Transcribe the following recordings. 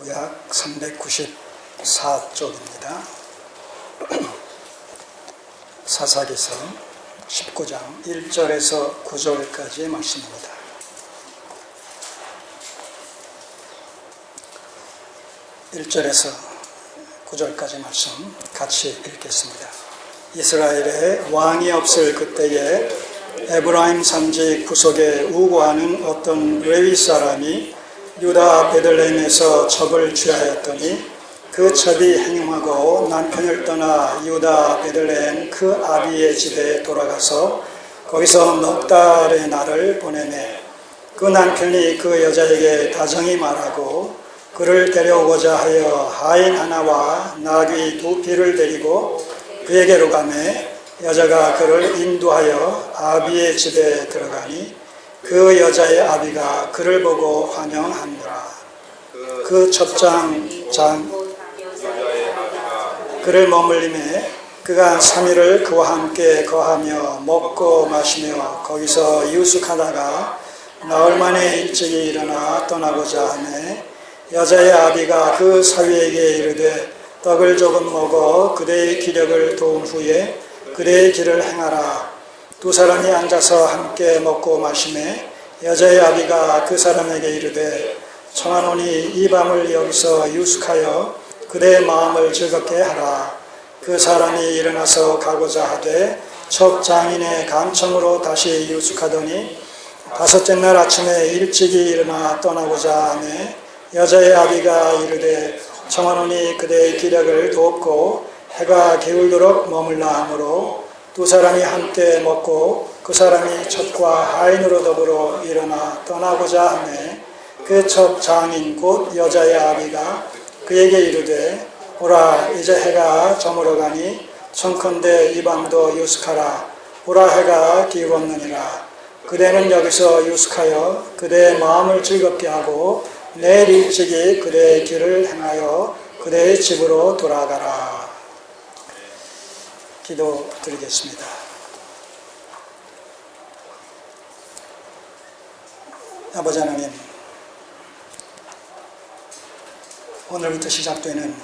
구약 394쪽입니다. 사사기서 19장 1절에서 9절까지의 말씀입니다. 1절에서 9절까지 말씀 같이 읽겠습니다. 이스라엘에 왕이 없을 그때에 에브라임 산지 구석에 우고하는 어떤 레위 사람이 유다 베들레헴에서 첩을 취하였더니 그 첩이 행음하고 남편을 떠나 유다 베들레헴 그 아비의 집에 돌아가서 거기서 넉 달의 날을 보내매 그 남편이 그 여자에게 다정히 말하고 그를 데려오고자 하여 하인 하나와 나귀 2匹를 데리고 그에게로 가매 여자가 그를 인도하여 아비의 집에 들어가니 그 여자의 아비가 그를 보고 환영하느라. 그 첩장 그를 머물림에 그가 3일을 그와 함께 거하며 먹고 마시며 거기서 유숙하다가 나흘 만에 일찍이 일어나 떠나고자 하매 여자의 아비가 그 사위에게 이르되 떡을 조금 먹어 그대의 기력을 도운 후에 그대의 길을 행하라. 2사람이 앉아서 함께 먹고 마시매 여자의 아비가 그 사람에게 이르되 청하노니 이 밤을 여기서 유숙하여 그대의 마음을 즐겁게 하라. 그 사람이 일어나서 가고자 하되 첫 장인의 간청으로 다시 유숙하더니 5째 날 아침에 일찍이 일어나 떠나고자 하매 여자의 아비가 이르되 청하노니 그대의 기력을 돕고 해가 게을도록 머물라 하므로 2사람이 함께 먹고 그 사람이 첩과 하인으로 더불어 일어나 떠나고자 하매 그 첩 장인 곧 여자의 아비가 그에게 이르되 오라 이제 해가 저물어 가니 청컨대 이 밤도 유숙하라. 오라 해가 기울었느니라. 그대는 여기서 유숙하여 그대의 마음을 즐겁게 하고 내일 일찍이 그대의 길을 행하여 그대의 집으로 돌아가라. 기도드리겠습니다. 아버지 하나님, 오늘부터 시작되는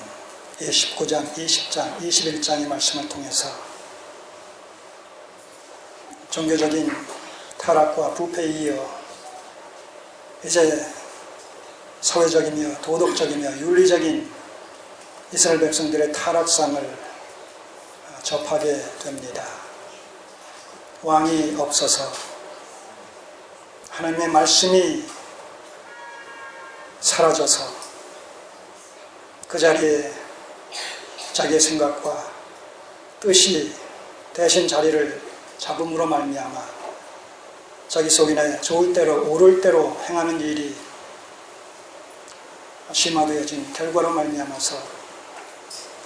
19장, 20장, 21장의 말씀을 통해서 종교적인 타락과 부패에 이어 이제 사회적이며 도덕적이며 윤리적인 이스라엘 백성들의 타락상을 접하게 됩니다. 왕이 없어서 하나님의 말씀이 사라져서 그 자리에 자기의 생각과 뜻이 대신 자리를 잡음으로 말미암아 자기 속인에 좋을 대로 옳을 대로 행하는 일이 심화되어진 결과로 말미암아서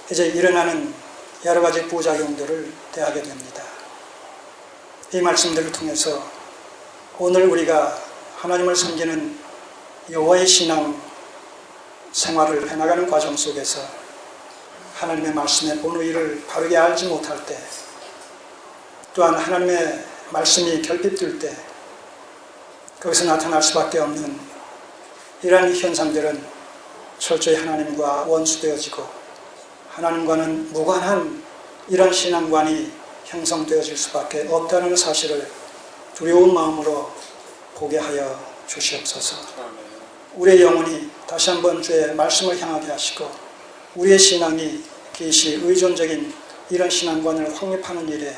이제 일어나는 여러 가지 부작용들을 대하게 됩니다. 이 말씀들을 통해서 오늘 우리가 하나님을 섬기는 여호와의 신앙 생활을 해나가는 과정 속에서 하나님의 말씀의 본의를 바르게 알지 못할 때, 또한 하나님의 말씀이 결핍될 때 거기서 나타날 수밖에 없는 이러한 현상들은 철저히 하나님과 원수되어지고 하나님과는 무관한 이런 신앙관이 형성되어질 수밖에 없다는 사실을 두려운 마음으로 보게 하여 주시옵소서. 우리의 영혼이 다시 한번 주의 말씀을 향하게 하시고 우리의 신앙이 기시 의존적인 이런 신앙관을 확립하는 일에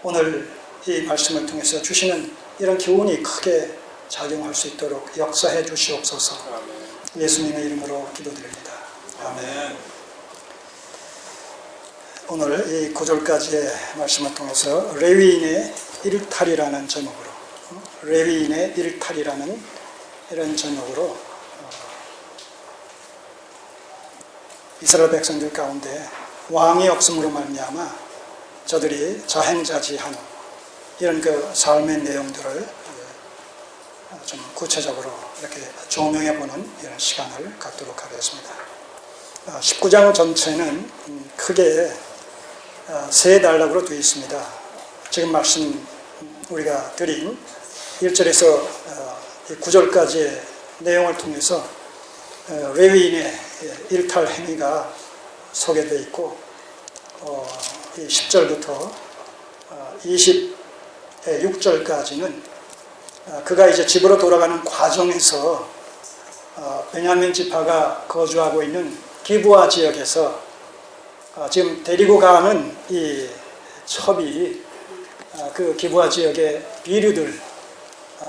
오늘 이 말씀을 통해서 주시는 이런 교훈이 크게 작용할 수 있도록 역사해 주시옵소서. 예수님의 이름으로 기도드립니다. 아멘. 오늘 이 9절까지의 말씀을 통해서 레위인의 일탈이라는 제목으로 레위인의 일탈이라는 이런 제목으로 이스라엘 백성들 가운데 왕이 없음으로 말미암아 저들이 자행자지하는 이런 그 삶의 내용들을 좀 구체적으로 이렇게 조명해 보는 이런 시간을 갖도록 하겠습니다. 19장 전체는 크게 세 단락으로 되어 있습니다. 지금 말씀 우리가 드린 1절에서 9절까지의 내용을 통해서 레위인의 일탈 행위가 소개되어 있고 이 10절부터 26절까지는 그가 이제 집으로 돌아가는 과정에서 베냐민 지파가 거주하고 있는 기브아 지역에서 지금 데리고 가는 이 첩이 그 기브아 지역의 비류들,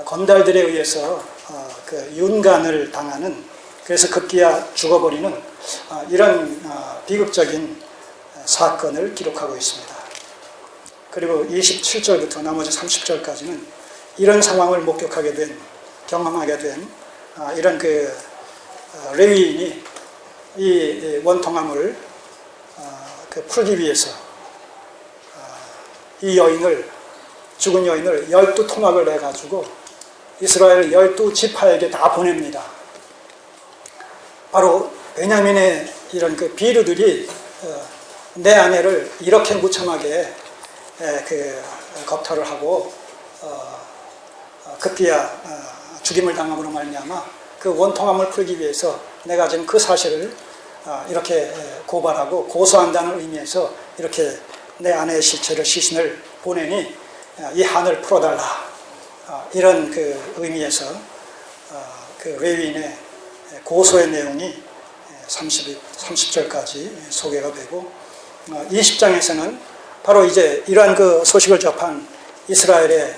건달들에 의해서 그 윤간을 당하는, 그래서 급기야 죽어버리는 이런 비극적인 사건을 기록하고 있습니다. 그리고 27절부터 나머지 30절까지는 이런 상황을 목격하게 된, 경험하게 된 이런 그 레위인이 이 원통함을 그 풀기 위해서 이 여인을, 죽은 여인을 12토막을 내가지고 이스라엘 12지파에게 다 보냅니다. 바로 베냐민의 이런 그 비류들이 내 아내를 이렇게 무참하게 그 겁탈을 하고 급기야 죽임을 당함으로 말미암아 그 원통함을 풀기 위해서 내가 지금 그 사실을 이렇게 고발하고 고소한다는 의미에서 이렇게 내 아내의 시신을 보내니 이 한을 풀어달라, 이런 그 의미에서 그 레위인의 고소의 내용이 30절까지 소개가 되고 20장에서는 바로 이제 이러한 그 소식을 접한 이스라엘의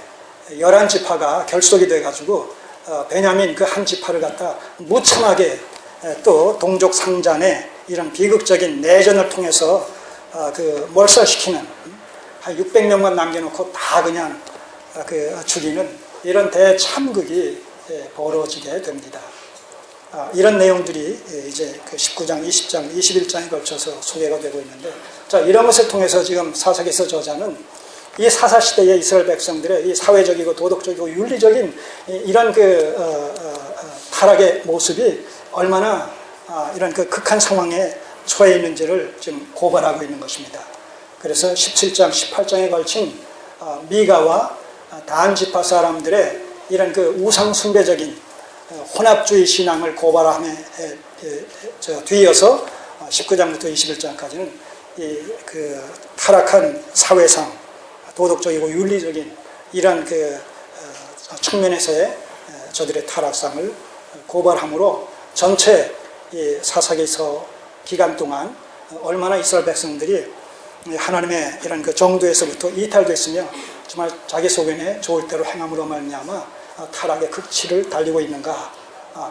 11지파가 결속이 돼가지고 베냐민 그 한 지파를 갖다 무참하게 또 동족 상잔의 이런 비극적인 내전을 통해서 그 몰살시키는, 한 600명만 남겨놓고 다 그냥 그 죽이는 이런 대참극이 벌어지게 됩니다. 이런 내용들이 이제 그 19장, 20장, 21장에 걸쳐서 소개가 되고 있는데, 자, 이런 것을 통해서 지금 사사기서 저자는 이 사사시대의 이스라엘 백성들의 이 사회적이고 도덕적이고 윤리적인 이런 그 타락의 모습이 얼마나 이런 그 극한 상황에 처해 있는지를 지금 고발하고 있는 것입니다. 그래서 17장, 18장에 걸친 미가와 단 지파 사람들의 이런 그 우상 숭배적인 혼합주의 신앙을 고발함에 뒤이어서 19장부터 21장까지는 이 그 타락한 사회상, 도덕적이고 윤리적인 이런 그 측면에서의 저들의 타락상을 고발함으로 전체 이 사사기서 기간 동안 얼마나 이스라엘 백성들이 하나님의 이런 그 정도에서부터 이탈됐으며 정말 자기 소견에 좋을 대로 행함으로 말미암아 타락의 극치를 달리고 있는가,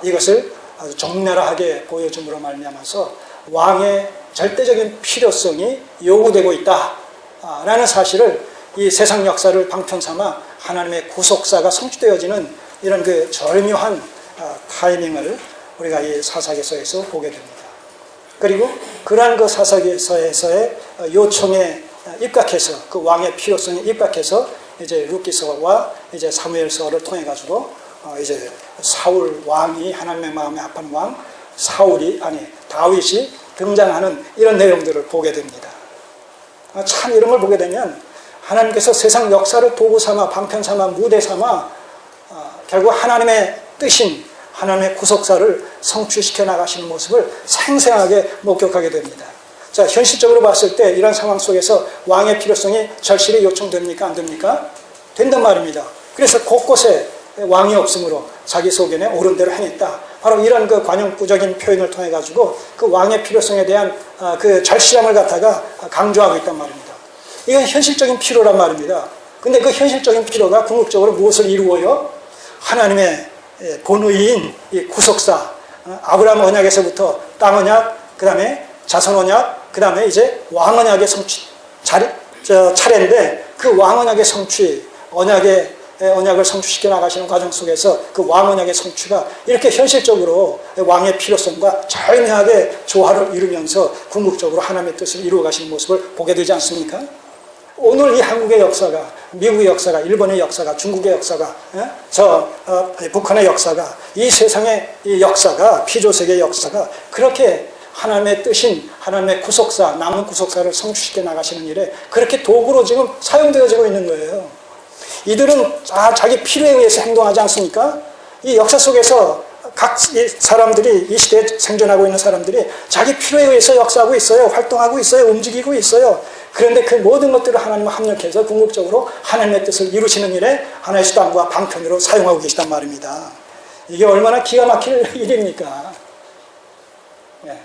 이것을 아주 적나라하게 보여줌으로 말미암아서 왕의 절대적인 필요성이 요구되고 있다라는 사실을 이 세상 역사를 방편삼아 하나님의 구속사가 성취되어지는 이런 그 절묘한 타이밍을 우리가 이 사사기서에서 보게 됩니다. 그리고 그러한 그 사사기서에서의 요청에 입각해서, 그 왕의 필요성에 입각해서 이제 룻기서와 이제 사무엘서를 통해 가지고 이제 사울 왕이, 하나님의 마음에 합한 왕 다윗이 등장하는 이런 내용들을 보게 됩니다. 참 이런 걸 보게 되면 하나님께서 세상 역사를 도구 삼아, 방편 삼아, 무대 삼아 결국 하나님의 뜻인 하나님의 구속사를 성취시켜 나가시는 모습을 생생하게 목격하게 됩니다. 자, 현실적으로 봤을 때 이런 상황 속에서 왕의 필요성이 절실히 요청됩니까? 안 됩니까? 된단 말입니다. 그래서 곳곳에 왕이 없으므로 자기 소견에 옳은 대로 행했다. 바로 이런 그 관용구적인 표현을 통해 가지고 그 왕의 필요성에 대한 그 절실함을 갖다가 강조하고 있단 말입니다. 이건 현실적인 필요란 말입니다. 근데 그 현실적인 필요가 궁극적으로 무엇을 이루어요? 하나님의 본의인 이 구속사, 아브라함 언약에서부터 땅 언약, 그 다음에 자손 언약, 그 다음에 이제 왕 언약의 성취 차례인데, 그 왕 언약의 성취, 언약을 성취시켜 나가시는 과정 속에서 그 왕 언약의 성취가 이렇게 현실적으로 왕의 필요성과 절묘하게 조화를 이루면서 궁극적으로 하나님의 뜻을 이루어 가시는 모습을 보게 되지 않습니까? 오늘 이 한국의 역사가, 미국의 역사가, 일본의 역사가, 중국의 역사가, 북한의 역사가, 이 세상의 이 역사가, 피조세계의 역사가 그렇게 하나님의 뜻인 하나님의 구속사, 남은 구속사를 성취시켜 나가시는 일에 그렇게 도구로 지금 사용되어지고 있는 거예요. 이들은 자기 필요에 의해서 행동하지 않습니까? 이 역사 속에서 각 사람들이, 이 시대에 생존하고 있는 사람들이 자기 필요에 의해서 역사하고 있어요. 활동하고 있어요. 움직이고 있어요. 그런데 그 모든 것들을 하나님과 합력해서 궁극적으로 하나님의 뜻을 이루시는 일에 하나의 수단과 방편으로 사용하고 계시단 말입니다. 이게 얼마나 기가 막힐 일입니까? 네.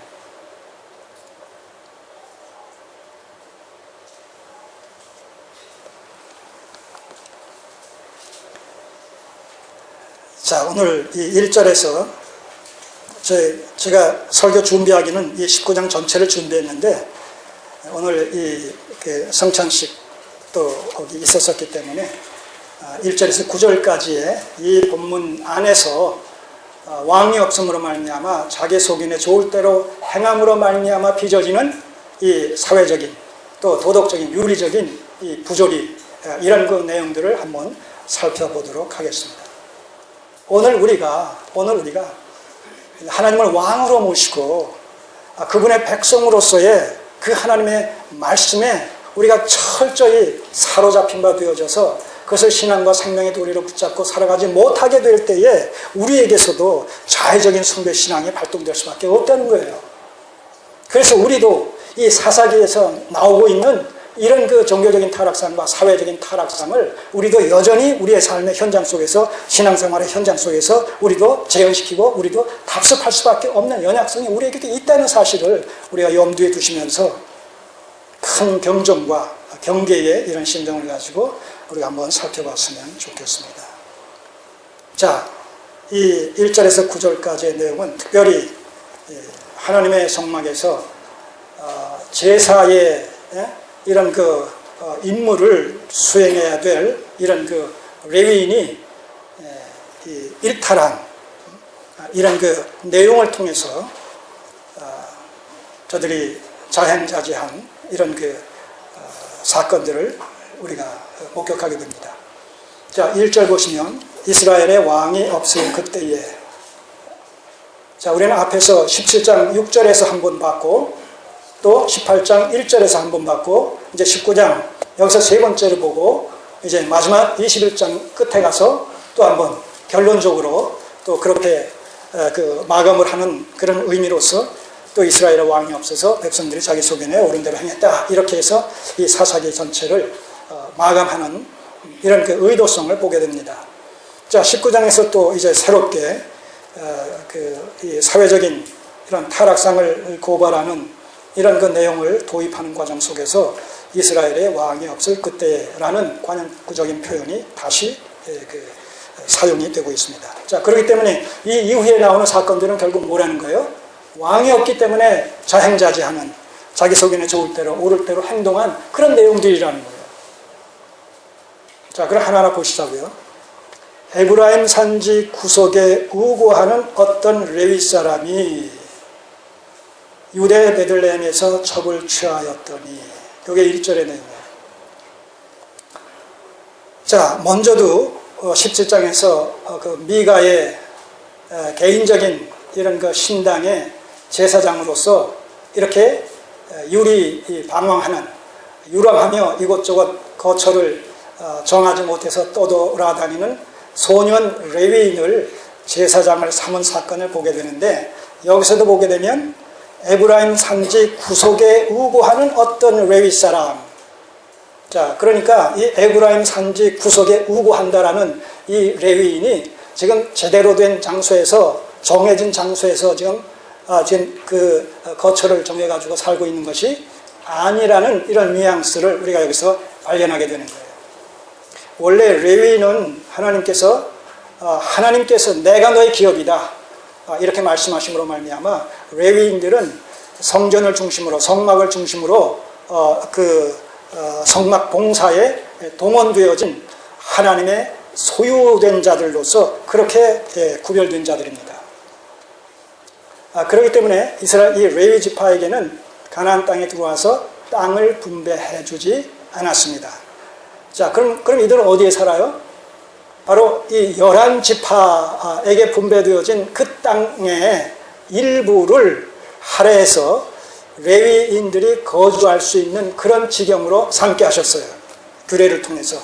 자, 오늘 이 1절에서 제가 설교 준비하기는 이 19장 전체를 준비했는데 오늘 이 성찬식도 거기 있었었기 때문에 1절에서 9절까지의 이 본문 안에서 왕이 없음으로 말미암아 자기 속인에 좋을 대로 행함으로 말미암아 빚어지는 이 사회적인 또 도덕적인 윤리적인 이 부조리, 이런 그 내용들을 한번 살펴보도록 하겠습니다. 오늘 우리가 하나님을 왕으로 모시고 그분의 백성으로서의 그 하나님의 말씀에 우리가 철저히 사로잡힌 바 되어져서 그것을 신앙과 생명의 도리로 붙잡고 살아가지 못하게 될 때에 우리에게서도 자의적인 숭배 신앙이 발동될 수밖에 없다는 거예요. 그래서 우리도 이 사사기에서 나오고 있는 이런 그 종교적인 타락상과 사회적인 타락상을 우리도 여전히 우리의 삶의 현장 속에서, 신앙생활의 현장 속에서 우리도 재현시키고 우리도 답습할 수밖에 없는 연약성이 우리에게도 있다는 사실을 우리가 염두에 두시면서 큰 경종과 경계의 이런 심정을 가지고 우리가 한번 살펴봤으면 좋겠습니다. 자, 이 1절에서 9절까지의 내용은 특별히 하나님의 성막에서 제사의 이런 그 임무를 수행해야 될 이런 그 레위인이 일탈한 이런 그 내용을 통해서 저들이 자행자재한 이런 그 사건들을 우리가 목격하게 됩니다. 자, 1절 보시면 이스라엘의 왕이 없을 그때에, 자, 우리는 앞에서 17장 6절에서 한번 봤고 또 18장 1절에서 한번 봤고 이제 19장 여기서 세 번째로 보고 이제 마지막 21장 끝에 가서 또 한번 결론적으로 또 그렇게 그 마감을 하는 그런 의미로서 또 이스라엘의 왕이 없어서 백성들이 자기 소견에 옳은 대로 행했다, 이렇게 해서 이 사사기 전체를 마감하는 이런 그 의도성을 보게 됩니다. 자, 19장에서 또 이제 새롭게 이 사회적인 이런 타락상을 고발하는 이런 그 내용을 도입하는 과정 속에서 이스라엘의 왕이 없을 그때라는 관용구적인 표현이 다시 사용이 되고 있습니다. 자, 그렇기 때문에 이 이후에 나오는 사건들은 결국 뭐라는 거예요? 왕이 없기 때문에 자행자재하는, 자기 속인에 좋을 대로 옳을 대로 행동한 그런 내용들이라는 거예요. 자, 그럼 하나하나 보시자고요. 에브라임 산지 구석에 우고하는 어떤 레위 사람이 유대 베들레헴에서 첩을 취하였더니, 이게 1절의 내용이에요. 자, 먼저도 17장에서 그 미가의 개인적인 이런 그 신당의 제사장으로서 이렇게 유람하며 이곳저곳 거처를 정하지 못해서 떠돌아다니는 소년 레위인을 제사장을 삼은 사건을 보게 되는데, 여기서도 보게 되면 에브라임 산지 구석에 우고하는 어떤 레위 사람. 자, 그러니까 이 에브라임 산지 구석에 우고한다라는 이 레위인이 지금 제대로 된 장소에서, 정해진 장소에서 지금 그 거처를 정해가지고 살고 있는 것이 아니라는 이런 뉘앙스를 우리가 여기서 발견하게 되는 거예요. 원래 레위인은 하나님께서 내가 너의 기업이다, 이렇게 말씀하심으로 말미암아 레위인들은 성전을 중심으로, 성막을 중심으로 성막 봉사에 동원되어진 하나님의 소유된 자들로서 그렇게 구별된 자들입니다. 그렇기 때문에 이스라엘 이 레위 지파에게는 가나안 땅에 들어와서 땅을 분배해 주지 않았습니다. 자, 그럼 이들은 어디에 살아요? 바로 이 11지파에게 분배되어진 그 땅의 일부를 할애해서 레위인들이 거주할 수 있는 그런 지경으로 삼게 하셨어요. 규례를 통해서.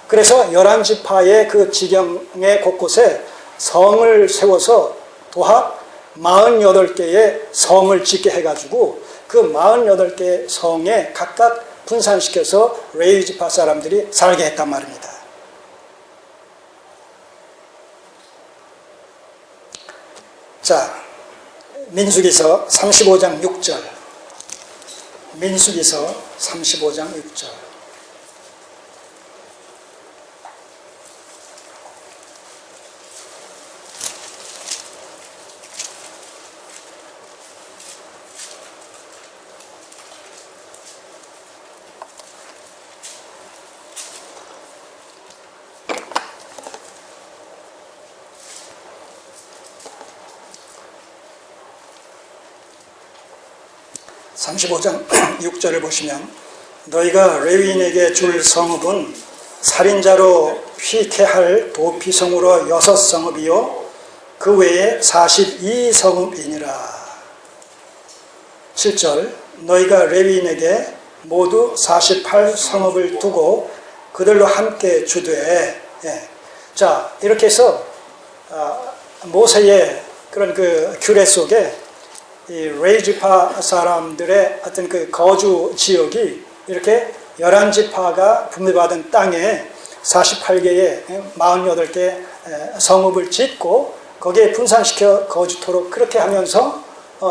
그래서 11지파의 그 지경의 곳곳에 성을 세워서 도합 48개의 성을 짓게 해가지고 그 48개의 성에 각각 분산시켜서 레위 지파 사람들이 살게 했단 말입니다. 자, 민수기서 35장 6절. 민수기서 35장 6절. (35장 6절을) 보시면 너희가 레위인에게 줄 성읍은 살인자로 피퇴할 도피성으로 6성읍이요 그 외에 42성읍이니라. 7절 너희가 레위인에게 모두 48성읍을 두고 그들로 함께 주되. 자, 이렇게 해서 모세의 그런 그 규례 속에 이 레위 지파 사람들의 어떤 그 거주 지역이 이렇게 11지파가 분배받은 땅에 48개의 48개 성읍을 짓고 거기에 분산시켜 거주토록 그렇게 하면서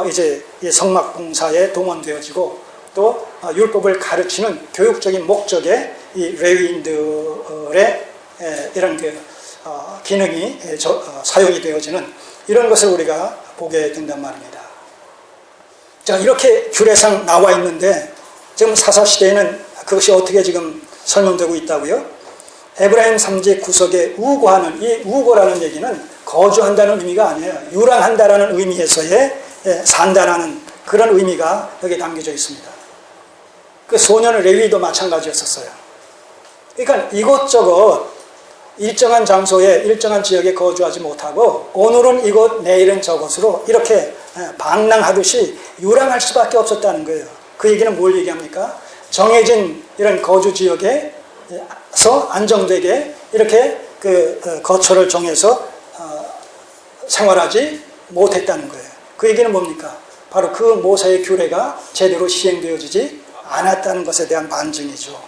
이제 이 성막 봉사에 동원되어지고 또 율법을 가르치는 교육적인 목적에 이 레위인들의 이런 그 기능이 사용이 되어지는 이런 것을 우리가 보게 된단 말입니다. 자, 이렇게 규례상 나와 있는데 지금 사사시대에는 그것이 어떻게 지금 설명되고 있다고요? 에브라임 삼지 구석에 우거하는, 이 우거라는 얘기는 거주한다는 의미가 아니에요. 유랑한다라는 의미에서의 산다라는 그런 의미가 여기에 담겨져 있습니다. 그 소년 레위도 마찬가지였었어요. 그러니까 이것저것 일정한 장소에 일정한 지역에 거주하지 못하고 오늘은 이곳 내일은 저곳으로 이렇게 방랑하듯이 유랑할 수밖에 없었다는 거예요. 그 얘기는 뭘 얘기합니까? 정해진 이런 거주 지역에서 안정되게 이렇게 그 거처를 정해서 생활하지 못했다는 거예요. 그 얘기는 뭡니까? 바로 그 모세의 규례가 제대로 시행되어지지 않았다는 것에 대한 반증이죠.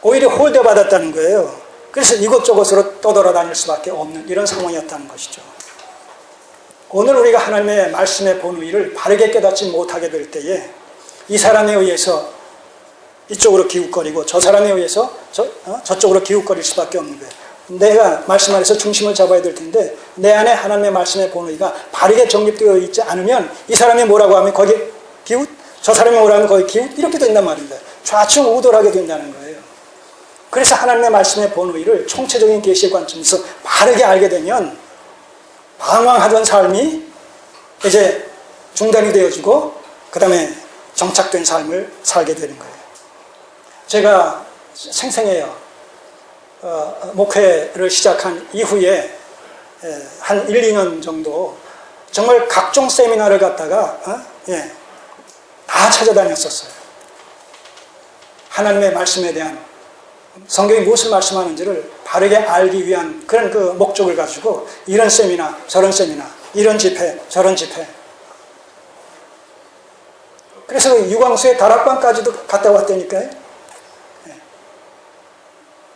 오히려 홀대받았다는 거예요. 그래서 이곳저곳으로 떠돌아다닐 수밖에 없는 이런 상황이었다는 것이죠. 오늘 우리가 하나님의 말씀의 본의를 바르게 깨닫지 못하게 될 때에 이 사람에 의해서 이쪽으로 기웃거리고 저 사람에 의해서 저쪽으로 기웃거릴 수밖에 없는 거예요. 내가 말씀 안에서 중심을 잡아야 될 텐데 내 안에 하나님의 말씀의 본의가 바르게 정립되어 있지 않으면 이 사람이 뭐라고 하면 거기 기웃, 저 사람이 뭐라고 하면 거기 기웃 이렇게 된단 말입니다. 좌충우돌하게 된다는 거예요. 그래서 하나님의 말씀의 본의를 총체적인 계시의 관점에서 바르게 알게 되면 방황하던 삶이 이제 중단이 되어지고 그 다음에 정착된 삶을 살게 되는 거예요. 제가 생생해요. 목회를 시작한 이후에 한 1, 2년 정도 정말 각종 세미나를 갖다가 다 찾아다녔었어요. 하나님의 말씀에 대한 성경이 무엇을 말씀하는지를 바르게 알기 위한 그런 그 목적을 가지고 이런 세미나 저런 세미나 이런 집회 저런 집회 그래서 유광수의 다락방까지도 갔다 왔다니까요.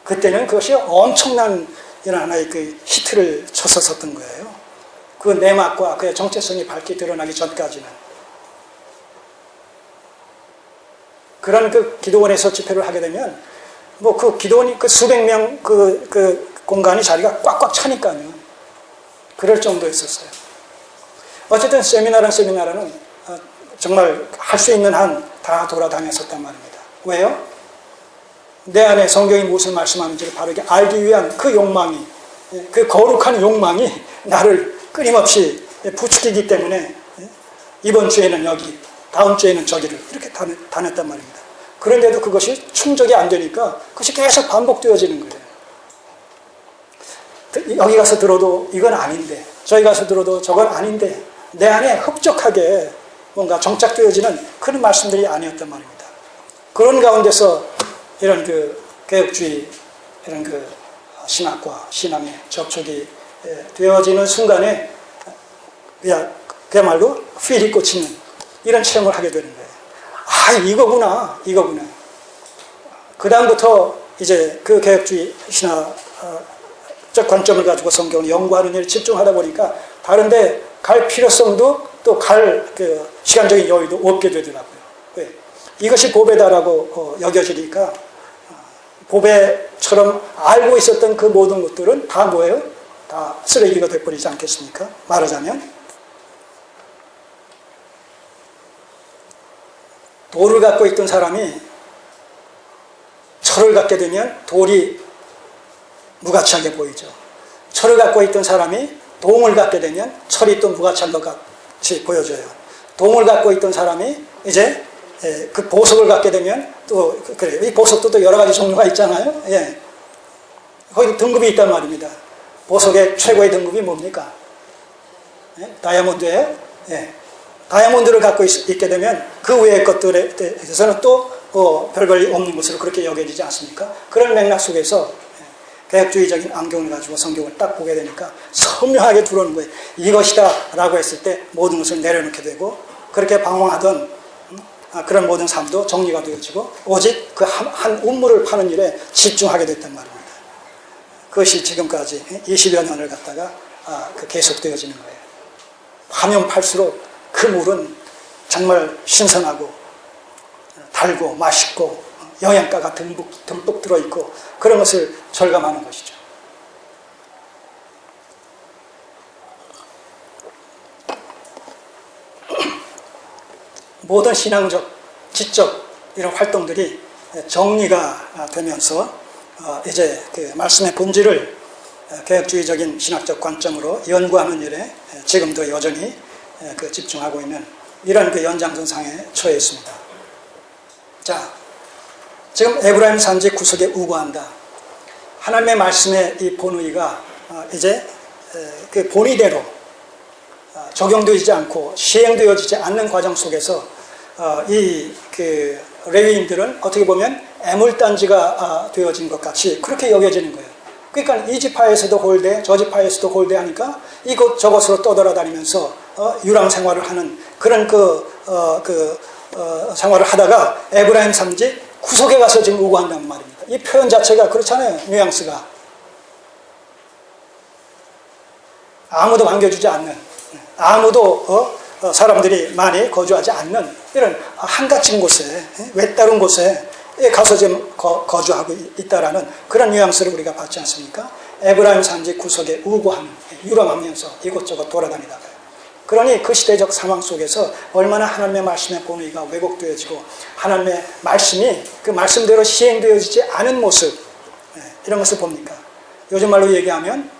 그때는 그것이 엄청난 이런 하나의 그 히트를 쳤었던 거예요. 그 내막과 그의 정체성이 밝게 드러나기 전까지는. 그런 그 기도원에서 집회를 하게 되면 뭐 그 기도원이 그 수백 명 그 공간이 자리가 꽉꽉 차니까요. 그럴 정도였었어요. 어쨌든 세미나는 정말 할 수 있는 한 다 돌아다녔었단 말입니다. 왜요? 내 안에 성경이 무엇을 말씀하는지를 바르게 알기 위한 그 욕망이, 그 거룩한 욕망이 나를 끊임없이 부추기기 때문에 이번 주에는 여기, 다음 주에는 저기를 이렇게 다녔단 말입니다. 그런데도 그것이 충족이 안 되니까 그것이 계속 반복되어지는 거예요. 여기 가서 들어도 이건 아닌데, 저기 가서 들어도 저건 아닌데, 내 안에 흡족하게 뭔가 정착되어지는 그런 말씀들이 아니었단 말입니다. 그런 가운데서 이런 그 개혁주의, 이런 그 신학과 신앙에 접촉이 되어지는 순간에 그야말로 필이 꽂히는 이런 체험을 하게 되는 거예요. 아, 이거구나. 그 다음부터 이제 그 개혁주의 신학적 관점을 가지고 성경을 연구하는 일에 집중하다 보니까 다른데 갈 필요성도 또 갈 그 시간적인 여유도 없게 되더라고요. 왜? 이것이 보배다라고 여겨지니까 보배처럼 알고 있었던 그 모든 것들은 다 뭐예요? 다 쓰레기가 돼버리지 않겠습니까? 말하자면 돌을 갖고 있던 사람이 철을 갖게 되면 돌이 무가치하게 보이죠. 철을 갖고 있던 사람이 동을 갖게 되면 철이 또 무가치한 것 같이 보여져요. 동을 갖고 있던 사람이 이제 그 보석을 갖게 되면 또 그래요. 이 보석도 또 여러 가지 종류가 있잖아요. 예. 거기 등급이 있단 말입니다. 보석의 최고의 등급이 뭡니까? 예? 다이아몬드예요. 예. 다이아몬드를 갖고 있게 되면 그 외의 것들에 대해서는 또 별볼이 없는 것으로 그렇게 여겨지지 않습니까? 그런 맥락 속에서 개혁주의적인 안경을 가지고 성경을 딱 보게 되니까 선명하게 들어오는 거예요. 이것이다 라고 했을 때 모든 것을 내려놓게 되고 그렇게 방황하던 그런 모든 삶도 정리가 되어지고 오직 그 한 운물을 파는 일에 집중하게 됐단 말입니다. 그것이 지금까지 20여 년을 갖다가 계속되어지는 거예요. 파면 팔수록 그 물은 정말 신선하고 달고 맛있고 영양가가 듬뿍 들어있고 그런 것을 절감하는 것이죠. 모든 신앙적, 지적 이런 활동들이 정리가 되면서 이제 그 말씀의 본질을 개혁주의적인 신학적 관점으로 연구하는 일에 지금도 여전히 그 집중하고 있는 이런 그 연장선상에 처해 있습니다. 자, 지금 에브라임 산지 구석에 우거한다. 하나님의 말씀의 이 본의가 이제 그 본의대로 적용되지 않고 시행되어지지 않는 과정 속에서 이 그 레위인들은 어떻게 보면 애물단지가 되어진 것 같이 그렇게 여겨지는 거예요. 그러니까 이 지파에서도 홀대, 저 지파에서도 홀대 하니까 이곳 저곳으로 떠돌아다니면서 유랑 생활을 하는 그런 생활을 하다가 에브라임 산지 구석에 가서 지금 우거한단 말입니다. 이 표현 자체가 그렇잖아요. 뉘앙스가. 아무도 반겨주지 않는, 아무도 사람들이 많이 거주하지 않는 이런 한가진 곳에, 외따른 곳에 가서 지금 거주하고 있다라는 그런 뉘앙스를 우리가 받지 않습니까? 에브라임 산지 구석에 우거하는, 유랑하면서 이곳저곳 돌아다니다가요. 그러니 그 시대적 상황 속에서 얼마나 하나님의 말씀의 본의가 왜곡되어지고 하나님의 말씀이 그 말씀대로 시행되어지지 않은 모습, 이런 것을 봅니까? 요즘 말로 얘기하면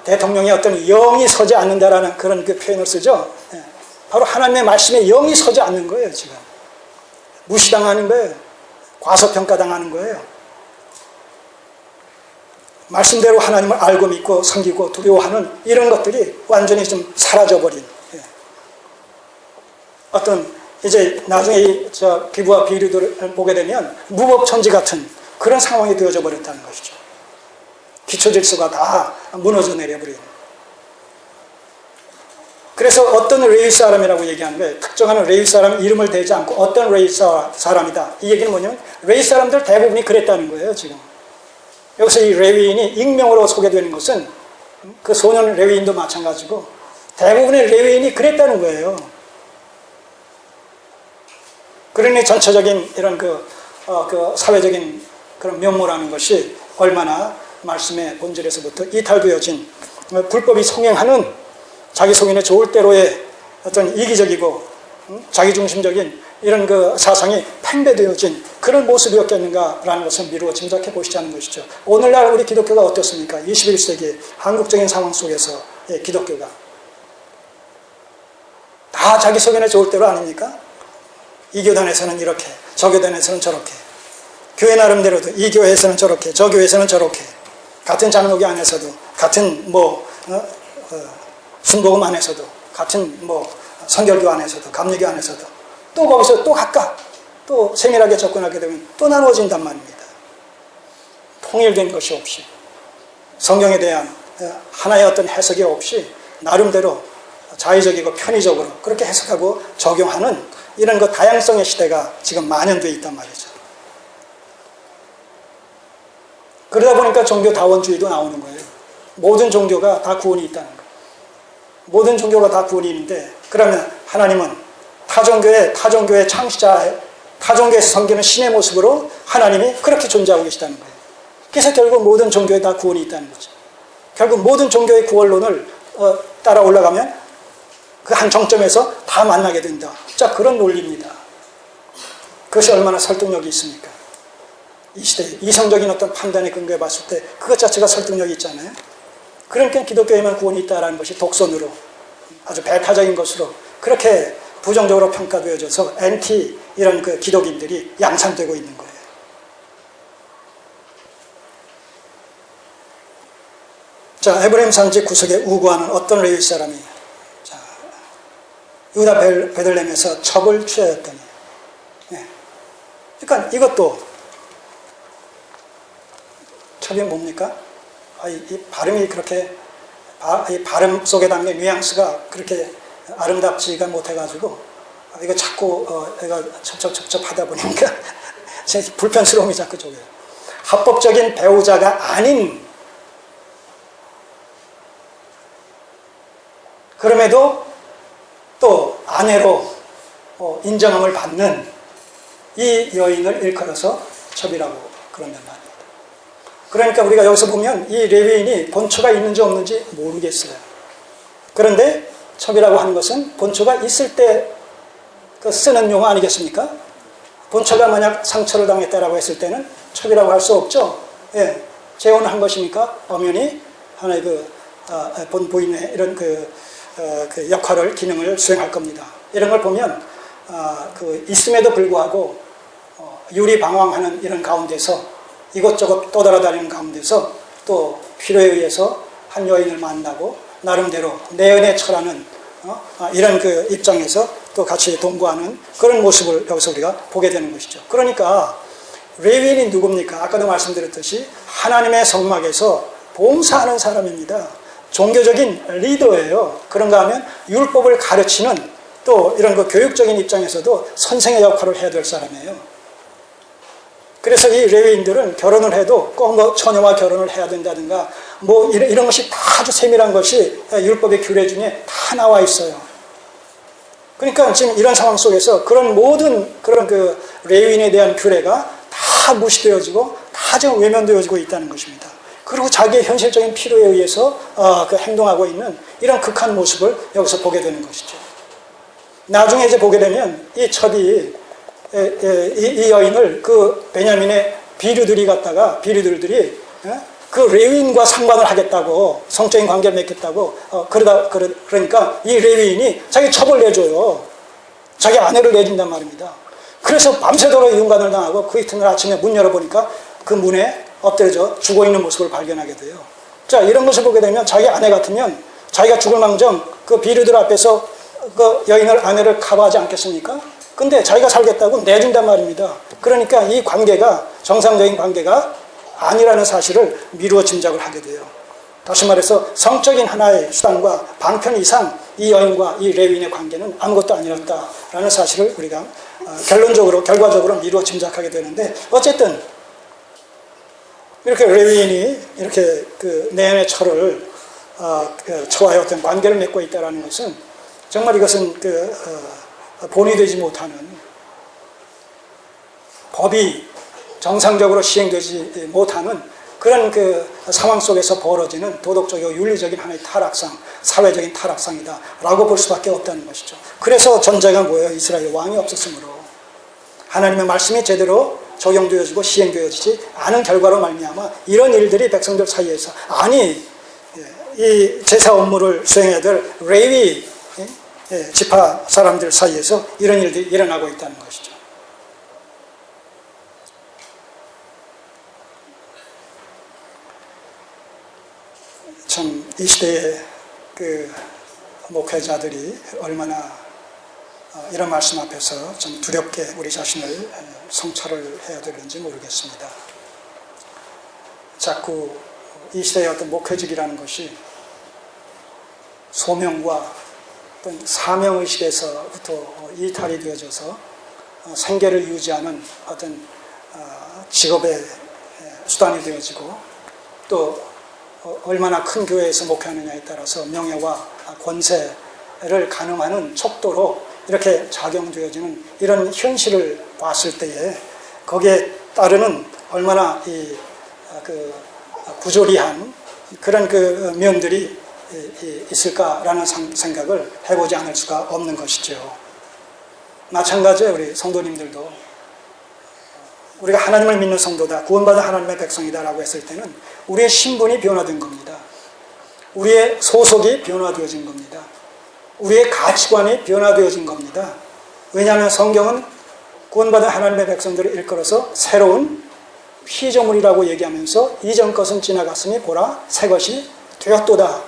대통령이 어떤 영이 서지 않는다라는 그런 그 표현을 쓰죠. 바로 하나님의 말씀에 영이 서지 않는 거예요. 지금 무시당하는 거예요. 과소평가당하는 거예요. 말씀대로 하나님을 알고 믿고 섬기고 두려워하는 이런 것들이 완전히 좀 사라져버린 어떤 이제 나중에 저 기부와 비유들을 보게 되면 무법천지 같은 그런 상황이 되어져 버렸다는 것이죠. 기초질서가 다 무너져 내려버린. 그래서 어떤 레위 사람이라고 얘기하는 거예요. 특정한 레위 사람 이름을 대지 않고 어떤 레위 사람이다. 이 얘기는 뭐냐면 레위 사람들 대부분이 그랬다는 거예요. 지금 여기서 이 레위인이 익명으로 소개되는 것은 그 소년 레위인도 마찬가지고 대부분의 레위인이 그랬다는 거예요. 그러니 전체적인 이런 그 사회적인 그런 면모라는 것이 얼마나 말씀의 본질에서부터 이탈되어진 불법이 성행하는 자기 속인의 좋을 대로의 어떤 이기적이고 자기중심적인 이런 그 사상이 팽배되어진 그런 모습이었겠는가라는 것을 미루어 짐작해 보시자는 것이죠. 오늘날 우리 기독교가 어떻습니까? 21세기 한국적인 상황 속에서의 기독교가 다 자기 속인의 좋을 대로 아닙니까? 이 교단에서는 이렇게, 저 교단에서는 저렇게, 교회 나름대로도 이 교회에서는 저렇게, 저 교회에서는 저렇게, 같은 장로교 안에서도, 같은 순복음 안에서도, 같은 성결교 안에서도, 감리교 안에서도, 또 거기서 또 각각 또 세밀하게 접근하게 되면 또 나누어진단 말입니다. 통일된 것이 없이. 성경에 대한 하나의 어떤 해석이 없이 나름대로 자의적이고 편의적으로 그렇게 해석하고 적용하는 이런 그 다양성의 시대가 지금 만연되어 있단 말이죠. 그러다 보니까 종교다원주의도 나오는 거예요. 모든 종교가 다 구원이 있다는 거예요. 모든 종교가 다 구원이 있는데, 그러면 하나님은 타종교의 창시자, 타종교에서 섬기는 신의 모습으로 하나님이 그렇게 존재하고 계시다는 거예요. 그래서 결국 모든 종교에 다 구원이 있다는 거죠. 결국 모든 종교의 구원론을 따라 올라가면 그 한 정점에서 다 만나게 된다. 자, 그런 논리입니다. 그것이 얼마나 설득력이 있습니까? 이 시대에 이성적인 어떤 판단에 근거해 봤을 때 그것 자체가 설득력이 있잖아요. 그러니까 기독교에만 구원이 있다는 것이 독선으로 아주 배타적인 것으로 그렇게 부정적으로 평가되어져서 엔티 이런 그 기독인들이 양산되고 있는 거예요. 자, 에브라임 산지 구석에 우거하는 어떤 레위 사람이 유다 베들레헴에서 첩을 취하였더니, 그러니까 이것도 첩이 뭡니까? 이 발음이 그렇게 이 발음 속에 담긴 뉘앙스가 그렇게 아름답지가 못해가지고 이거 자꾸 내가 첩첩 하다 보니까 제 불편스러움이 자꾸 저겨요. 합법적인 배우자가 아닌, 그럼에도 또 아내로 인정함을 받는 이 여인을 일컬어서 첩이라고 그런단 말입니다. 그러니까 우리가 여기서 보면 이 레위인이 본처가 있는지 없는지 모르겠어요. 그런데 첩이라고 하는 것은 본처가 있을 때 쓰는 용어 아니겠습니까? 본처가 만약 상처를 당했다라고 했을 때는 첩이라고 할 수 없죠. 예, 재혼한 것이니까 엄연히 하나의 본 부인의 이런 그 역할을, 기능을 수행할 겁니다. 이런 걸 보면 있음에도 불구하고 유리방황하는 이런 가운데서 이것저것 떠돌아다니는 가운데서 또 필요에 의해서 한 여인을 만나고 나름대로 내연에 처하는 이런 그 입장에서 또 같이 동거하는 그런 모습을 여기서 우리가 보게 되는 것이죠. 그러니까 레위인이 누굽니까? 아까도 말씀드렸듯이 하나님의 성막에서 봉사하는 사람입니다. 종교적인 리더예요. 그런가 하면 율법을 가르치는 또 이런 그 교육적인 입장에서도 선생의 역할을 해야 될 사람이에요. 그래서 이 레위인들은 결혼을 해도 꼭 처녀와 결혼을 해야 된다든가 이런 것이 다 아주 세밀한 것이 율법의 규례 중에 다 나와 있어요. 그러니까 지금 이런 상황 속에서 그런 모든 그런 그 레위인에 대한 규례가 다 무시되어지고 다 지금 외면되어지고 있다는 것입니다. 그리고 자기의 현실적인 필요에 의해서 행동하고 있는 이런 극한 모습을 여기서 보게 되는 것이죠. 나중에 이제 보게 되면 이 첩이 이 여인을 그 베냐민의 비류들이 그 레위인과 상관을 하겠다고, 성적인 관계를 맺겠다고 그러니까 이 레위인이 자기 첩을 내줘요. 자기 아내를 내준단 말입니다. 그래서 밤새도록 이혼간을 당하고 그 이튿날 아침에 문 열어보니까 그 문에 엎드려져 죽어 있는 모습을 발견하게 돼요. 자, 이런 것을 보게 되면 자기 아내 같으면 자기가 죽을 망정 그 비류들 앞에서 그 아내를 커버하지 않겠습니까? 근데 자기가 살겠다고 내준단 말입니다. 그러니까 이 관계가 정상적인 관계가 아니라는 사실을 미루어 짐작을 하게 돼요. 다시 말해서 성적인 하나의 수단과 방편 이상 이 여인과 이 레위인의 관계는 아무것도 아니었다라는 사실을 우리가 결과적으로 미루어 짐작하게 되는데, 어쨌든 이렇게 레위인이 이렇게 그 내연의 처를 처와의 어떤 관계를 맺고 있다는 것은 정말 이것은 본이 되지 못하는, 법이 정상적으로 시행되지 못하는 그런 그 상황 속에서 벌어지는 도덕적이고 윤리적인 하나의 타락상, 사회적인 타락상이다라고 볼 수밖에 없다는 것이죠. 그래서 전제가 뭐예요? 이스라엘 왕이 없었으므로 하나님의 말씀이 제대로 적용되어지고 시행되어지지 않은 결과로 말미암아 이런 일들이 백성들 사이에서, 아니 이 제사 업무를 수행해야 될 레위 지파 사람들 사이에서 이런 일들이 일어나고 있다는 것이죠. 참 이 시대의 그 목회자들이 얼마나 이런 말씀 앞에서 좀 두렵게 우리 자신을 성찰을 해야 되는지 모르겠습니다. 자꾸 이 시대의 어떤 목회직이라는 것이 소명과 어떤 사명의식에서부터 이탈이 되어져서 생계를 유지하는 어떤 직업의 수단이 되어지고 또 얼마나 큰 교회에서 목회하느냐에 따라서 명예와 권세를 가늠하는 척도로 이렇게 작용되어지는 이런 현실을 봤을 때에 거기에 따르는 얼마나 부조리한 그런 그 면들이 있을까라는 생각을 해보지 않을 수가 없는 것이죠. 마찬가지로 우리 성도님들도 우리가 하나님을 믿는 성도다, 구원받은 하나님의 백성이다라고 했을 때는 우리의 신분이 변화된 겁니다. 우리의 소속이 변화되어진 겁니다. 우리의 가치관이 변화되어진 겁니다. 왜냐하면 성경은 구원받은 하나님의 백성들을 일컬어서 새로운 피조물이라고 얘기하면서 이전 것은 지나갔으니 보라 새 것이 되었도다.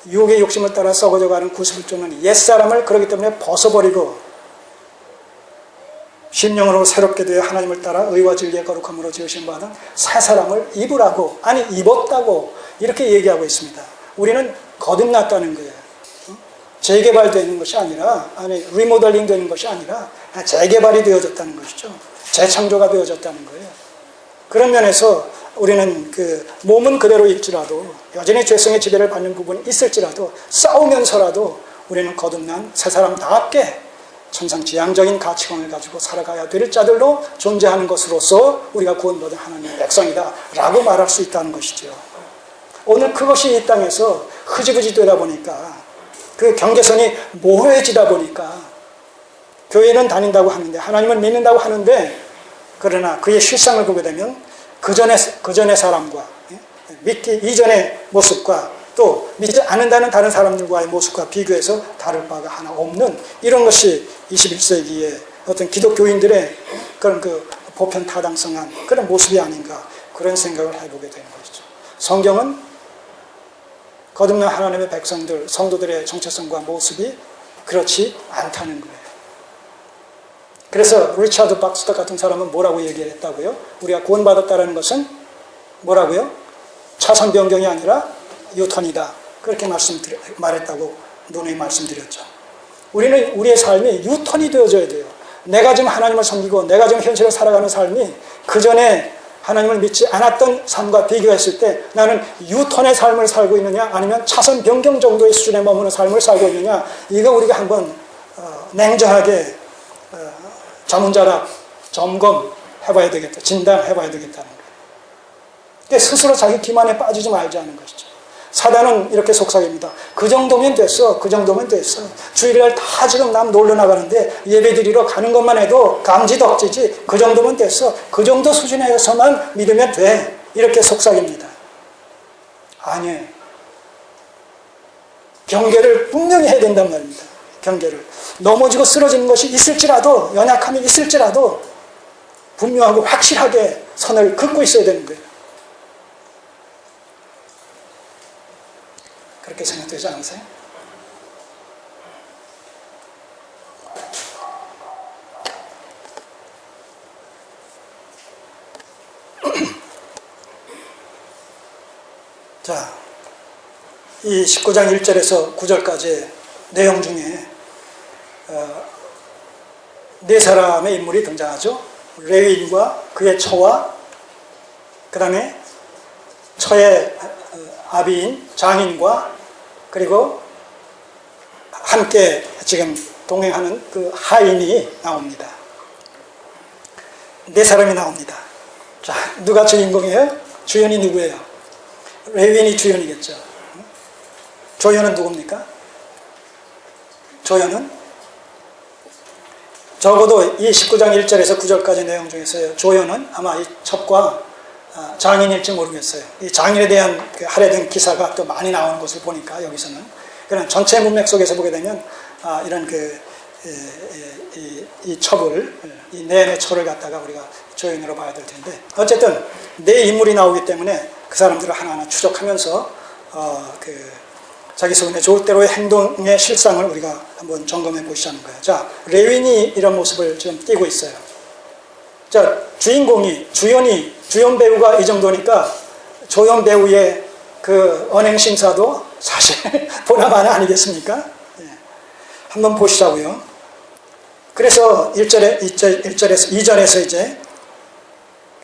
유혹의 욕심을 따라 썩어져가는 91조는 옛사람을 그렇기 때문에 벗어버리고 심령으로 새롭게 되어 하나님을 따라 의와 진리의 거룩함으로 지으신 바는 새 사람을 입으라고, 아니 입었다고 이렇게 얘기하고 있습니다. 우리는 거듭났다는 거예요. 재개발되는 것이 아니라, 리모델링 되는 것이 아니라 재개발이 되어졌다는 것이죠. 재창조가 되어졌다는 거예요. 그런 면에서 우리는 그 몸은 그대로 일지라도 여전히 죄성의 지배를 받는 부분이 있을지라도 싸우면서라도 우리는 거듭난 새 사람답게 천상지향적인 가치관을 가지고 살아가야 될 자들로 존재하는 것으로서 우리가 구원받은 하나님의 백성이다 라고 말할 수 있다는 것이죠. 오늘 그것이 이 땅에서 흐지부지 되다 보니까 그 경계선이 모호해지다 보니까 교회는 다닌다고 하는데 하나님을 믿는다고 하는데 그러나 그의 실상을 보게 되면 그 전의 사람과 믿기 이전의 모습과 또 믿지 않는다는 다른 사람들과의 모습과 비교해서 다를 바가 하나 없는 이런 것이 21세기의 어떤 기독교인들의 그런 그 보편 타당성한 그런 모습이 아닌가 그런 생각을 해보게 되는 것이죠. 성경은 거듭난 하나님의 백성들, 성도들의 정체성과 모습이 그렇지 않다는 거예요. 그래서 리차드 박스터 같은 사람은 뭐라고 얘기했다고요? 우리가 구원받았다는 것은 뭐라고요? 차선 변경이 아니라 유턴이다. 그렇게 말했다고 누누이 말씀드렸죠. 우리는 우리의 삶이 유턴이 되어져야 돼요. 내가 지금 하나님을 섬기고 내가 지금 현실을 살아가는 삶이 그 전에 하나님을 믿지 않았던 삶과 비교했을 때 나는 유턴의 삶을 살고 있느냐 아니면 차선 변경 정도의 수준에 머무는 삶을 살고 있느냐 이거 우리가 한번 냉정하게 자문자락 점검해봐야 되겠다. 진단해봐야 되겠다는 거예요. 스스로 자기 기만에 빠지지 말자는 것이죠. 사단은 이렇게 속삭입니다. 그 정도면 됐어. 그 정도면 됐어. 주일날 다 지금 남 놀러 나가는데 예배드리러 가는 것만 해도 감지덕지지. 그 정도면 됐어. 그 정도 수준에서만 믿으면 돼. 이렇게 속삭입니다. 아니에요. 경계를 분명히 해야 된단 말입니다. 경계를. 넘어지고 쓰러지는 것이 있을지라도 연약함이 있을지라도 분명하고 확실하게 선을 긋고 있어야 되는 거예요. 그렇게 생각되지 않으세요? 자, 이 19장 1절에서 9절까지의 내용 중에 네 사람의 인물이 등장하죠. 레위인과 그의 처와 그 다음에 처의 아비인 장인과 그리고 함께 지금 동행하는 그 하인이 나옵니다. 네 사람이 나옵니다. 자, 누가 주인공이에요? 주연이 누구예요? 레위인이 주연이겠죠. 조연은 누굽니까? 조연은 적어도 이 19장 1절에서 9절까지 내용 중에서요. 조연은 아마 이 첩과 장인일지 모르겠어요. 이 장인에 대한 그 할애된 기사가 또 많이 나오는 것을 보니까 여기서는 그런 전체 문맥 속에서 보게 되면 이런 이 첩을 이 내내 처를 갖다가 우리가 조연으로 봐야 될 텐데 어쨌든 네 인물이 나오기 때문에 그 사람들을 하나하나 추적하면서 자기 소원에 좋을 대로의 행동의 실상을 우리가 한번 점검해 보시자는 거예요. 자, 레윈이 이런 모습을 지금 띄고 있어요. 자, 주인공이 주연 배우가 이 정도니까 조연 배우의 그 언행심사도 사실 보나마나 아니겠습니까? 예. 한번 보시자고요. 그래서 2절에서 이제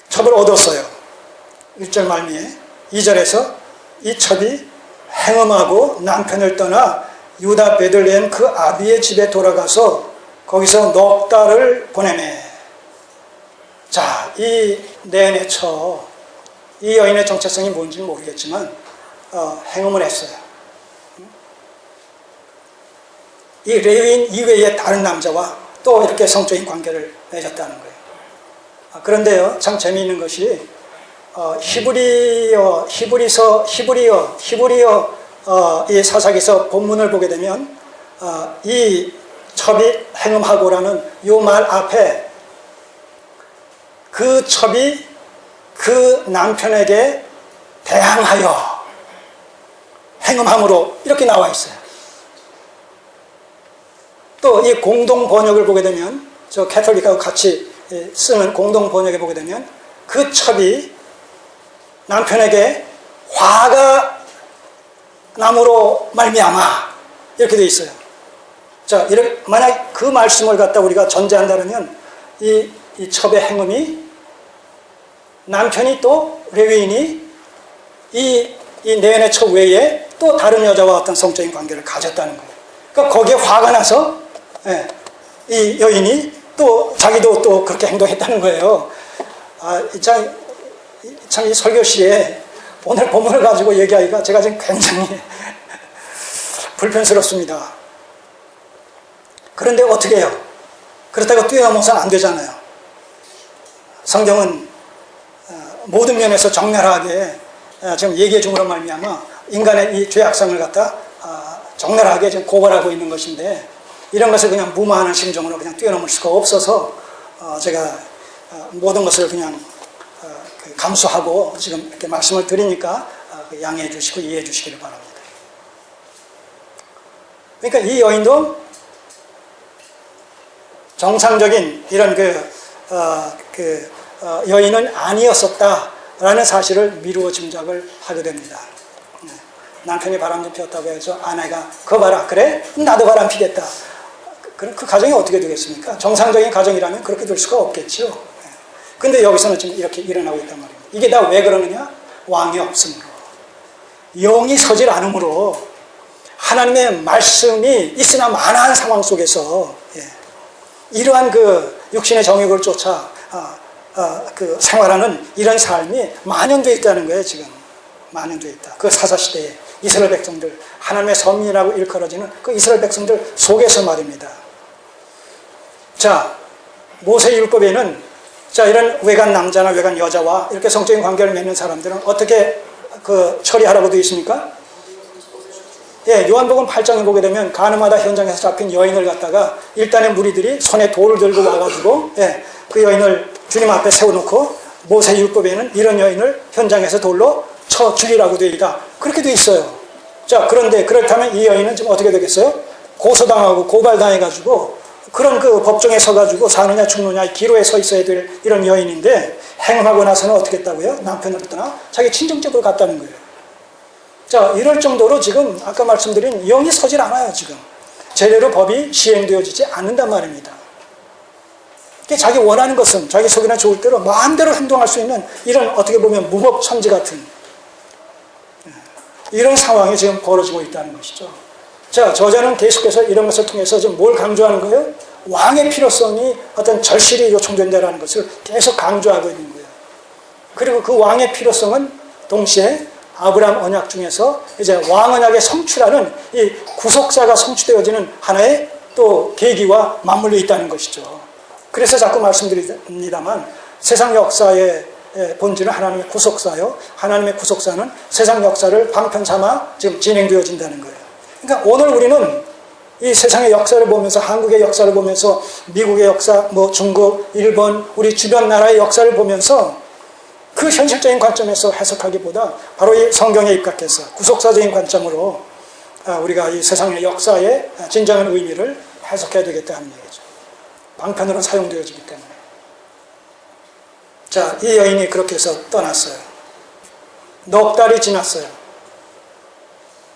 첩을 얻었어요. 1절 말미에 2절에서 이 첩이 행음하고 남편을 떠나 유다 베들레헴 그 아비의 집에 돌아가서 거기서 넉 달을 보내매. 자, 이 내내 첩, 이 여인의 정체성이 뭔지는 모르겠지만 행음을 했어요. 이 레위인 이외의 다른 남자와 또 이렇게 성적인 관계를 맺었다는 거예요. 그런데요, 참 재미있는 것이 히브리어 이 사사기서 본문을 보게 되면 이 첩이 행음하고라는 이 말 앞에 그 첩이 그 남편에게 대항하여 행음함으로 이렇게 나와 있어요. 또 이 공동 번역을 보게 되면 저 캐톨릭하고 같이 쓰는 공동 번역에 보게 되면 그 첩이 남편에게 화가 남으로 말미암아 이렇게 되어 있어요. 자, 만약 그 말씀을 갖다 우리가 전제한다면 이 첩의 행음이 남편이 또 레위인이 이 내연의 첩 외에 또 다른 여자와 어떤 성적인 관계를 가졌다는 거예요. 그러니까 거기에 화가 나서 이 여인이 또 자기도 또 그렇게 행동했다는 거예요. 참 이 설교 시에 오늘 본문을 가지고 얘기하기가 제가 지금 굉장히 불편스럽습니다. 그런데 어떻게 해요? 그렇다고 뛰어넘어서는 안 되잖아요. 성경은 모든 면에서 정렬하게 지금 얘기해 줌으로 말미암아 인간의 이 죄악성을 갖다 정렬하게 지금 고발하고 있는 것인데 이런 것을 그냥 무마하는 심정으로 그냥 뛰어넘을 수가 없어서 제가 모든 것을 그냥 감수하고 지금 이렇게 말씀을 드리니까 양해해 주시고 이해해 주시기를 바랍니다. 그러니까 이 여인도 정상적인 이런 여인은 아니었었다라는 사실을 미루어 짐작을 하게 됩니다. 남편이 바람좀 피웠다고 해서 아내가 그거 봐라, 그래? 나도 바람 피겠다. 그 가정이 어떻게 되겠습니까? 정상적인 가정이라면 그렇게 될 수가 없겠죠. 근데 여기서는 지금 이렇게 일어나고 있단 말입니다. 이게 다 왜 그러느냐? 왕이 없으므로. 영이 서질 않으므로 하나님의 말씀이 있으나 마나한 상황 속에서 이러한 그 육신의 정욕을 쫓아 그 생활하는 이런 삶이 만연되어 있다는 거예요. 지금 만연되어 있다. 그 사사시대에 이스라엘 백성들, 하나님의 선민이라고 일컬어지는 그 이스라엘 백성들 속에서 말입니다. 자, 모세율법에는 자, 이런 외간 남자나 외간 여자와 이렇게 성적인 관계를 맺는 사람들은 어떻게 처리하라고 되어 있습니까? 예, 요한복음 8장에 보게 되면 가늠하다 현장에서 잡힌 여인을 갖다가 일단의 무리들이 손에 돌을 들고 와가지고 그 여인을 주님 앞에 세워놓고 모세율법에는 이런 여인을 현장에서 돌로 쳐 죽이라고 되어 있다. 그렇게 되어 있어요. 자, 그런데 그렇다면 이 여인은 지금 어떻게 되겠어요? 고소당하고 고발당해가지고 그런 그 법정에 서가지고 사느냐 죽느냐 기로에 서 있어야 될 이런 여인인데 행음하고 나서는 어떻게 했다고요? 남편을 떠나 자기 친정집으로 갔다는 거예요. 자, 이럴 정도로 지금 아까 말씀드린 영이 서질 않아요. 지금 제대로 법이 시행되어지지 않는단 말입니다. 자기 원하는 것은 자기 속이나 좋을 대로 마음대로 행동할 수 있는 이런 어떻게 보면 무법천지 같은 이런 상황이 지금 벌어지고 있다는 것이죠. 자, 저자는 계속해서 이런 것을 통해서 지금 뭘 강조하는 거예요? 왕의 필요성이 어떤 절실히 요청된다는 것을 계속 강조하고 있는 거예요. 그리고 그 왕의 필요성은 동시에 아브라함 언약 중에서 이제 왕 언약의 성취라는 이 구속사가 성취되어지는 하나의 또 계기와 맞물려 있다는 것이죠. 그래서 자꾸 말씀드립니다만 세상 역사의 본질은 하나님의 구속사요. 하나님의 구속사는 세상 역사를 방편 삼아 지금 진행되어진다는 거예요. 그러니까 오늘 우리는 이 세상의 역사를 보면서 한국의 역사를 보면서 미국의 역사, 뭐 중국, 일본, 우리 주변 나라의 역사를 보면서 그 현실적인 관점에서 해석하기보다 바로 이 성경에 입각해서 구속사적인 관점으로 우리가 이 세상의 역사의 진정한 의미를 해석해야 되겠다 하는 얘기죠. 방편으로 사용되어지기 때문에. 자, 이 여인이 그렇게 해서 떠났어요. 넉 달이 지났어요.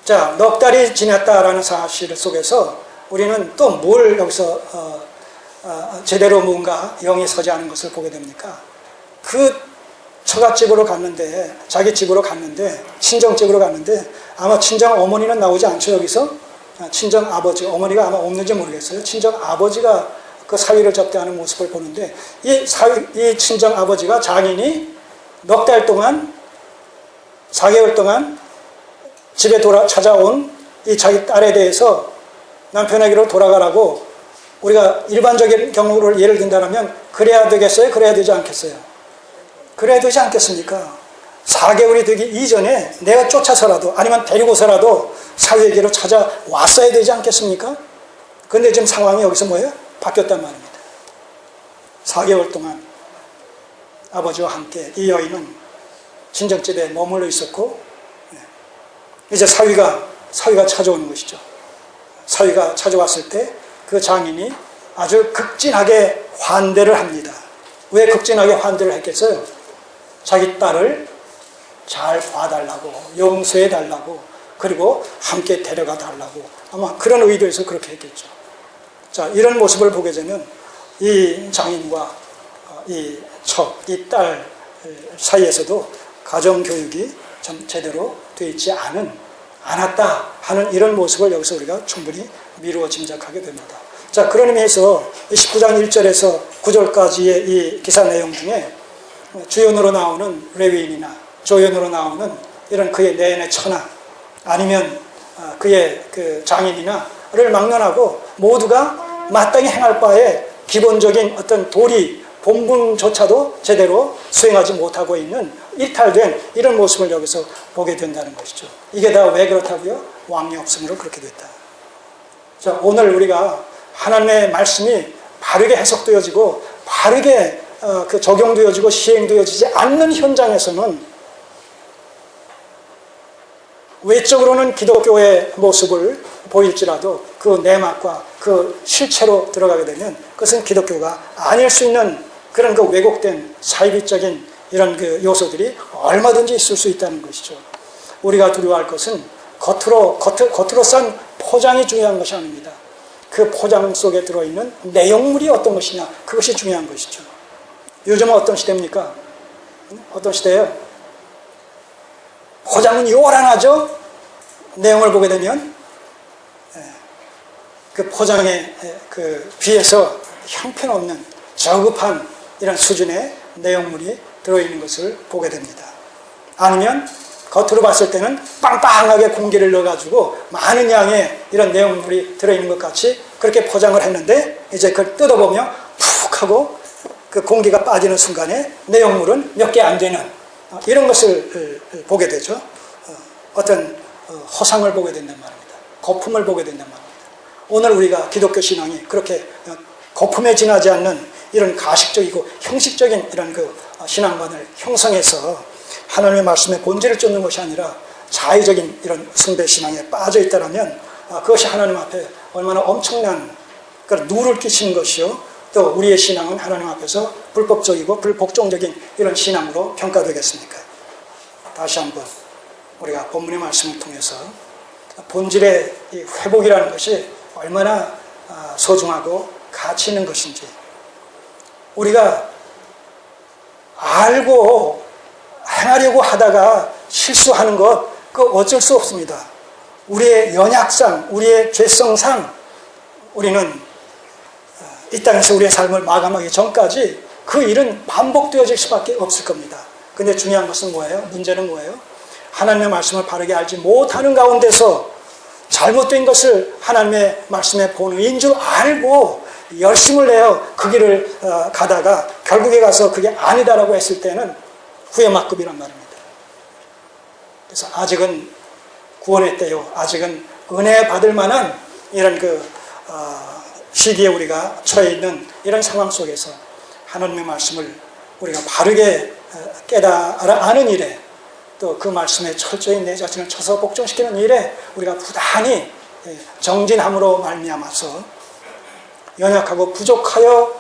자, 넉 달이 지났다라는 사실 속에서 우리는 또 뭘 여기서 제대로 뭔가 영이 서지 않은 것을 보게 됩니까? 그 처갓집으로 갔는데, 자기 집으로 갔는데, 친정집으로 갔는데 아마 친정 어머니는 나오지 않죠. 여기서 친정 아버지, 어머니가 아마 없는지 모르겠어요. 친정 아버지가 그 사위를 접대하는 모습을 보는데, 이 친정 아버지가, 장인이 넉 달 동안, 4개월 동안 집에 찾아온 이 자기 딸에 대해서 남편에게로 돌아가라고, 우리가 일반적인 경우를 예를 든다면 그래야 되겠어요? 그래야 되지 않겠어요? 그래야 되지 않겠습니까? 4개월이 되기 이전에 내가 쫓아서라도, 아니면 데리고서라도 사위에게로 찾아왔어야 되지 않겠습니까? 그런데 지금 상황이 여기서 뭐예요? 바뀌었단 말입니다. 4개월 동안 아버지와 함께 이 여인은 친정집에 머물러 있었고, 이제 사위가 찾아오는 것이죠. 사위가 찾아왔을 때 그 장인이 아주 극진하게 환대를 합니다. 왜 극진하게 환대를 했겠어요? 자기 딸을 잘 봐달라고, 용서해달라고, 그리고 함께 데려가 달라고, 아마 그런 의도에서 그렇게 했겠죠. 자, 이런 모습을 보게 되면 이 장인과 이 딸 사이에서도 가정교육이 참 제대로 되어 있지 않았다 하는 이런 모습을 여기서 우리가 충분히 미루어 짐작하게 됩니다. 자, 그런 의미에서 19장 1절에서 9절까지의 이 기사 내용 중에 주연으로 나오는 레위인이나 조연으로 나오는 이런 그의 내연의 처나, 아니면 그의 그 장인이나를 막론하고 모두가 마땅히 행할 바에 기본적인 어떤 도리, 본분조차도 제대로 수행하지 못하고 있는 이탈된 이런 모습을 여기서 보게 된다는 것이죠. 이게 다 왜 그렇다고요? 왕이 없음으로 그렇게 됐다. 자, 오늘 우리가 하나님의 말씀이 바르게 해석되어지고 바르게 적용되어지고 시행되어지지 않는 현장에서는 외적으로는 기독교의 모습을 보일지라도 그 내막과 그 실체로 들어가게 되면 그것은 기독교가 아닐 수 있는 그런 그 왜곡된 사이비적인 이런 그 요소들이 얼마든지 있을 수 있다는 것이죠. 우리가 두려워할 것은 겉으로 싼 포장이 중요한 것이 아닙니다. 그 포장 속에 들어있는 내용물이 어떤 것이냐, 그것이 중요한 것이죠. 요즘은 어떤 시대입니까? 어떤 시대예요? 포장은 요란하죠? 내용을 보게 되면 그 포장에 비해서 형편없는 저급한 이런 수준의 내용물이 들어있는 것을 보게 됩니다. 아니면 겉으로 봤을 때는 빵빵하게 공기를 넣어가지고 많은 양의 이런 내용물이 들어있는 것 같이 그렇게 포장을 했는데 이제 그걸 뜯어보면 푹 하고 그 공기가 빠지는 순간에 내용물은 몇 개 안 되는 이런 것을 보게 되죠. 어떤 허상을 보게 된단 말입니다. 거품을 보게 된단 말입니다. 오늘 우리가 기독교 신앙이 그렇게 거품에 지나지 않는 이런 가식적이고 형식적인 이런 그 신앙관을 형성해서 하나님의 말씀의 본질을 쫓는 것이 아니라 자의적인 이런 숭배 신앙에 빠져 있다면 그것이 하나님 앞에 얼마나 엄청난 누를 끼치는 것이요, 또 우리의 신앙은 하나님 앞에서 불법적이고 불복종적인 이런 신앙으로 평가되겠습니까? 다시 한번 우리가 본문의 말씀을 통해서 본질의 이 회복이라는 것이 얼마나 소중하고 가치 있는 것인지 우리가 알고 행하려고 하다가 실수하는 것, 그거 어쩔 수 없습니다. 우리의 연약상, 우리의 죄성상 우리는 이 땅에서 우리의 삶을 마감하기 전까지 그 일은 반복되어질 수밖에 없을 겁니다. 근데 중요한 것은 뭐예요? 문제는 뭐예요? 하나님의 말씀을 바르게 알지 못하는 가운데서 잘못된 것을 하나님의 말씀의 본의인 줄 알고 열심을 내어 그 길을 가다가 결국에 가서 그게 아니다라고 했을 때는 후회막급이란 말입니다. 그래서 아직은 구원의 때요, 아직은 은혜 받을 만한 이런 시기에 우리가 처해 있는 이런 상황 속에서 하나님의 말씀을 우리가 바르게 깨달아 아는 일에, 또 그 말씀에 철저히 내 자신을 쳐서 복종시키는 일에 우리가 부단히 정진함으로 말미암아서 연약하고 부족하여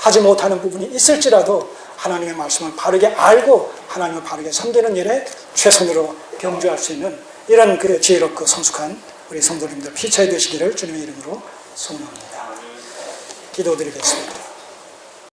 하지 못하는 부분이 있을지라도 하나님의 말씀을 바르게 알고 하나님을 바르게 섬기는 일에 최선으로 경주할 수 있는 이런 그 지혜롭고 성숙한 우리 성도님들 피차에 되시기를 주님의 이름으로 소원합니다. 기도드리겠습니다.